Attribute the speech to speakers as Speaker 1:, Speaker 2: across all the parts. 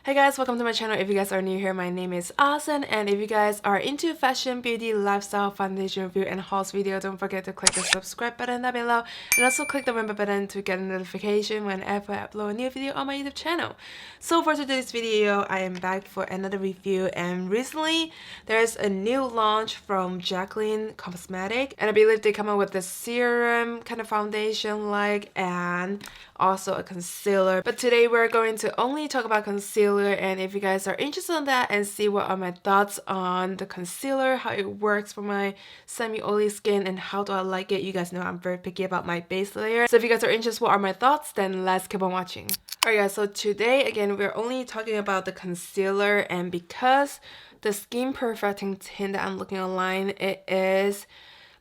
Speaker 1: Hey guys, welcome to my channel. If you guys are new here, my name is Alison, and if you guys are into fashion, beauty, lifestyle, foundation review, and hauls video, don't forget to click the subscribe button down below, and also click the remember button to get a notification whenever I upload a new video on my YouTube channel. So for today's video, I am back for another review, and recently there's a new launch from Jaclyn Cosmetic, and I believe they come out with the serum kind of foundation like, and also a concealer. But today we're going to only talk about concealer, and if you guys are interested in that and see what are my thoughts on the concealer, how it works for my semi-oily skin, and how do I like it, you guys know I'm very picky about my base layer. So if you guys are interested what are my thoughts, then let's keep on watching. Alright guys, so today again we're only talking about the concealer, and because the skin perfecting tint that I'm looking online, it is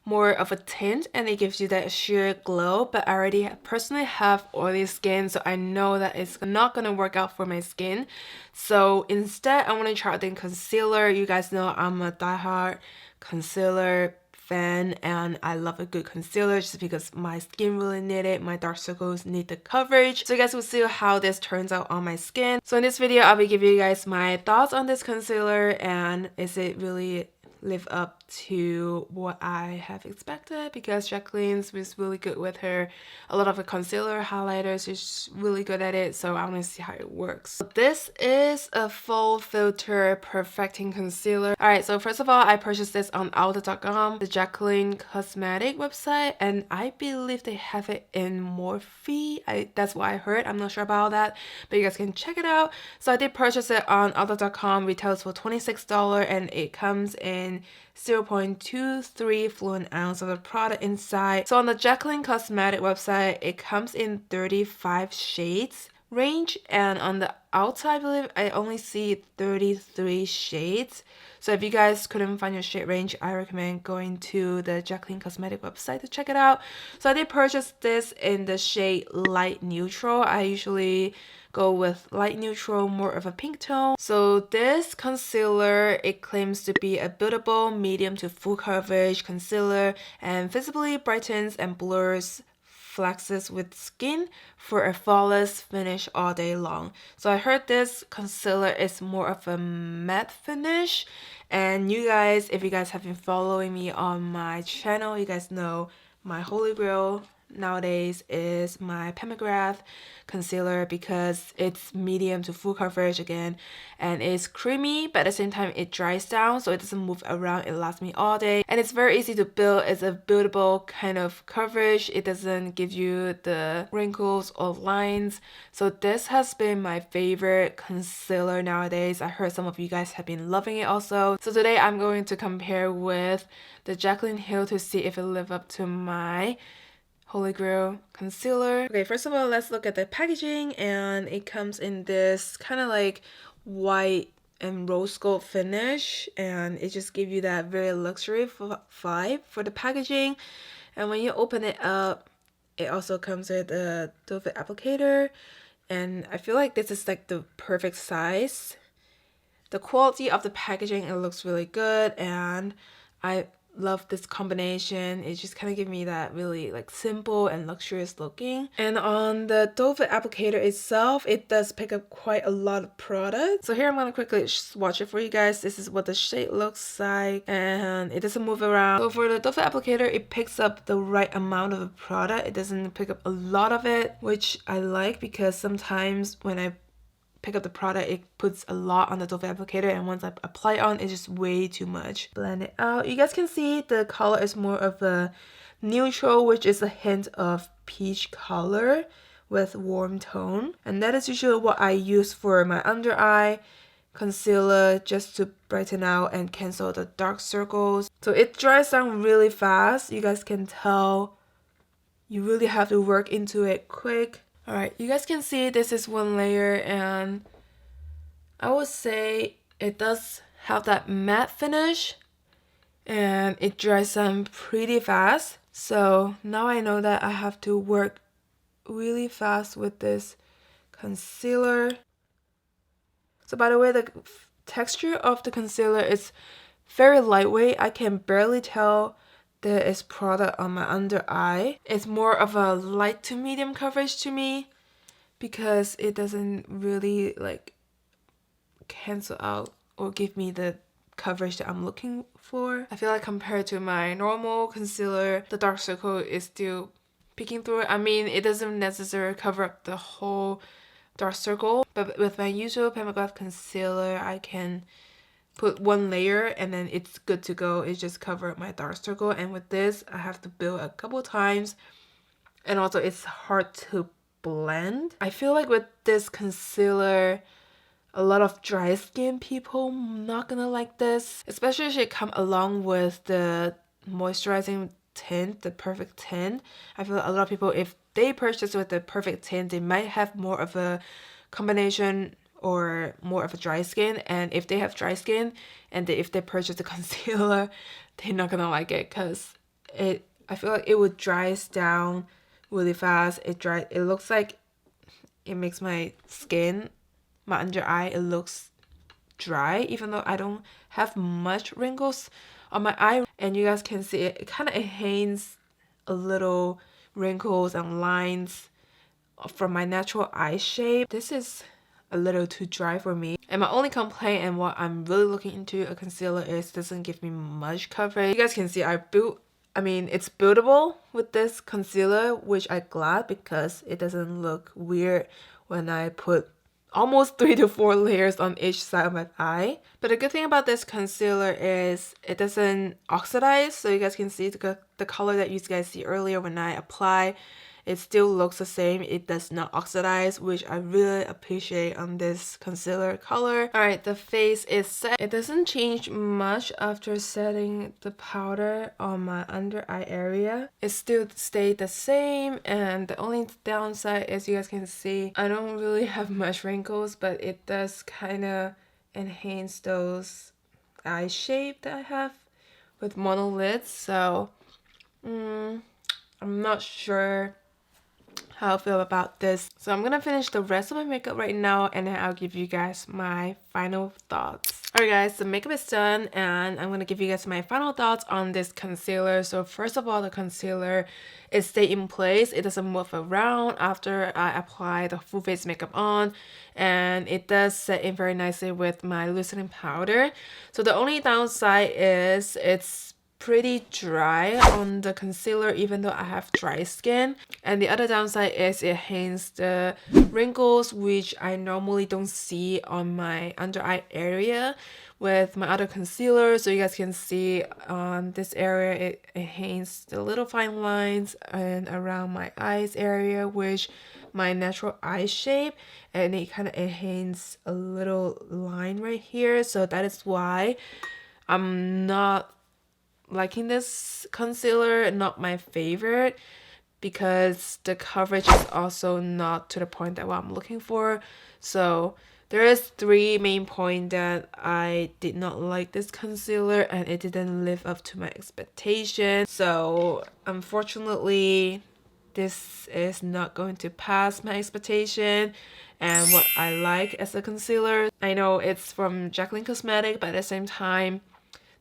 Speaker 1: more of a tint and it gives you that sheer glow, but I already personally have oily skin, so I know that it's not gonna work out for my skin. So instead I want to try out the concealer. You guys know I'm a diehard concealer fan and I love a good concealer just because my skin really need it, my dark circles need the coverage. So you guys will see how this turns out on my skin. So in this video I'll be giving you guys my thoughts on this concealer and is it really live up to what I have expected, because Jaclyn's was really good with her. A lot of the concealer highlighters, she's really good at it, so I want to see how it works. This is a full filter perfecting concealer. Alright, so first of all, I purchased this on Ulta.com, the Jaclyn Cosmetic website, and I believe they have it in Morphe. That's what I heard. I'm not sure about that, but you guys can check it out. So I did purchase it on Ulta.com, retails for $26, and it comes in 0.23 fluid ounce of the product inside. So on the Jaclyn Cosmetic website, it comes in 35 shades range, and on the outside I believe I only see 33 shades. So if you guys couldn't find your shade range, I recommend going to the Jaclyn Cosmetic website to check it out. So I did purchase this in the shade light neutral. I usually go with light neutral, more of a pink tone. So this concealer, it claims to be a buildable medium to full coverage concealer and visibly brightens and blurs flexes with skin for a flawless finish all day long. So I heard this concealer is more of a matte finish, and you guys, if you guys have been following me on my channel, you guys know my holy grail nowadays is my pomegranate concealer, because it's medium to full coverage again, and it's creamy but at the same time it dries down so it doesn't move around. It lasts me all day and it's very easy to build. It's a buildable kind of coverage. It doesn't give you the wrinkles or lines. So this has been my favorite concealer nowadays. I heard some of you guys have been loving it also. So today I'm going to compare with the Jaclyn Hill to see if it lives up to my Holy Grail concealer. Okay, first of all, let's look at the packaging, and it comes in this kind of like white and rose gold finish, and it just gives you that very luxury vibe for the packaging. And when you open it up, it also comes with a doe foot applicator, and I feel like this is like the perfect size. The quality of the packaging, it looks really good, and I love this combination. It just kind of gives me that really like simple and luxurious looking. And on the doe foot applicator itself, it does pick up quite a lot of product. So here I'm gonna quickly swatch it for you guys. This is what the shade looks like, and it doesn't move around. So for the doe foot applicator, it picks up the right amount of the product. It doesn't pick up a lot of it, which I like, because sometimes when I pick up the product, it puts a lot on the doe foot applicator, and once I apply it on, it's just way too much. Blend it out. You guys can see the color is more of a neutral, which is a hint of peach color with warm tone, and that is usually what I use for my under eye concealer, just to brighten out and cancel the dark circles. So it dries down really fast. You guys can tell you really have to work into it quick. Alright, you guys can see this is one layer, and I would say it does have that matte finish and it dries down pretty fast. So now I know that I have to work really fast with this concealer. So by the way, the texture of the concealer is very lightweight. I can barely tell there is product on my under eye. It's more of a light to medium coverage to me, because it doesn't really like cancel out or give me the coverage that I'm looking for. I feel like compared to my normal concealer, the dark circle is still peeking through it. I mean, it doesn't necessarily cover up the whole dark circle, but with my usual Permabuff concealer, I can put one layer and then it's good to go. It just covers my dark circle, and with this, I have to build a couple times, and also it's hard to blend. I feel like with this concealer, a lot of dry skin people not gonna like this, especially if it come along with the moisturizing tint, the perfect tint. I feel like a lot of people, if they purchase with the perfect tint, they might have more of a combination or more of a dry skin, and if they have dry skin and if they purchase the concealer, they're not gonna like it because I feel like it would dries down really fast. It looks like it makes my skin, my under eye, it looks dry, even though I don't have much wrinkles on my eye, and you guys can see it kind of enhances a little wrinkles and lines from my natural eye shape. This is a little too dry for me, and my only complaint and what I'm really looking into a concealer is it doesn't give me much coverage. You guys can see it's buildable with this concealer, which I'm glad because it doesn't look weird when I put almost 3 to 4 layers on each side of my eye. But the good thing about this concealer is it doesn't oxidize, so you guys can see the color that you guys see earlier when I apply, it still looks the same. It does not oxidize, which I really appreciate on this concealer color. Alright, the face is set. It doesn't change much after setting the powder on my under eye area. It still stayed the same, and the only downside is you guys can see I don't really have much wrinkles, but it does kind of enhance those eye shape that I have with monolids. So I'm not sure how I feel about this. So I'm gonna finish the rest of my makeup right now, and then I'll give you guys my final thoughts. Alright guys, the makeup is done, and I'm gonna give you guys my final thoughts on this concealer. So first of all, the concealer, it stayed in place. It doesn't move around after I apply the full face makeup on, and it does set in very nicely with my loosening powder. So the only downside is it's pretty dry on the concealer, even though I have dry skin. And the other downside is it enhances the wrinkles, which I normally don't see on my under eye area with my other concealer. So you guys can see on this area, it enhances the little fine lines and around my eyes area, which my natural eye shape, and it kind of enhances a little line right here. So that is why I'm not liking this concealer, not my favorite, because the coverage is also not to the point that what I'm looking for. So there is 3 main points that I did not like this concealer, and it didn't live up to my expectations. So unfortunately, this is not going to pass my expectation and what I like as a concealer. I know it's from Jaclyn Cosmetics, but at the same time,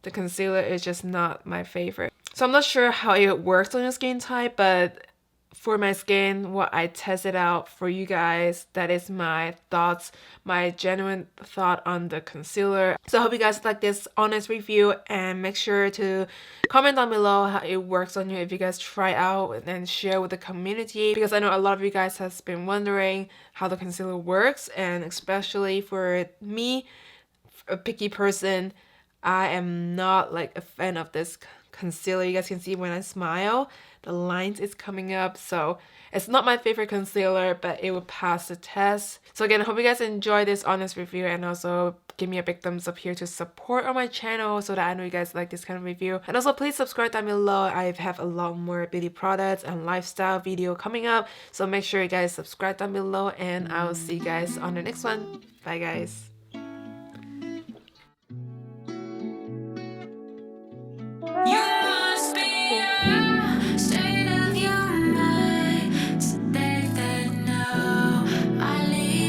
Speaker 1: the concealer is just not my favorite. So I'm not sure how it works on your skin type, but for my skin, what I tested out for you guys, that is my thoughts, my genuine thought on the concealer. So I hope you guys like this honest review, and make sure to comment down below how it works on you if you guys try out, and then share with the community, because I know a lot of you guys has been wondering how the concealer works, and especially for me, a picky person, I am not like a fan of this concealer. You guys can see when I smile, the lines is coming up. So it's not my favorite concealer, but it will pass the test. So again, I hope you guys enjoy this honest review, and also give me a big thumbs up here to support on my channel so that I know you guys like this kind of review. And also please subscribe down below. I have a lot more beauty products and lifestyle video coming up. So make sure you guys subscribe down below, and I will see you guys on the next one. Bye guys.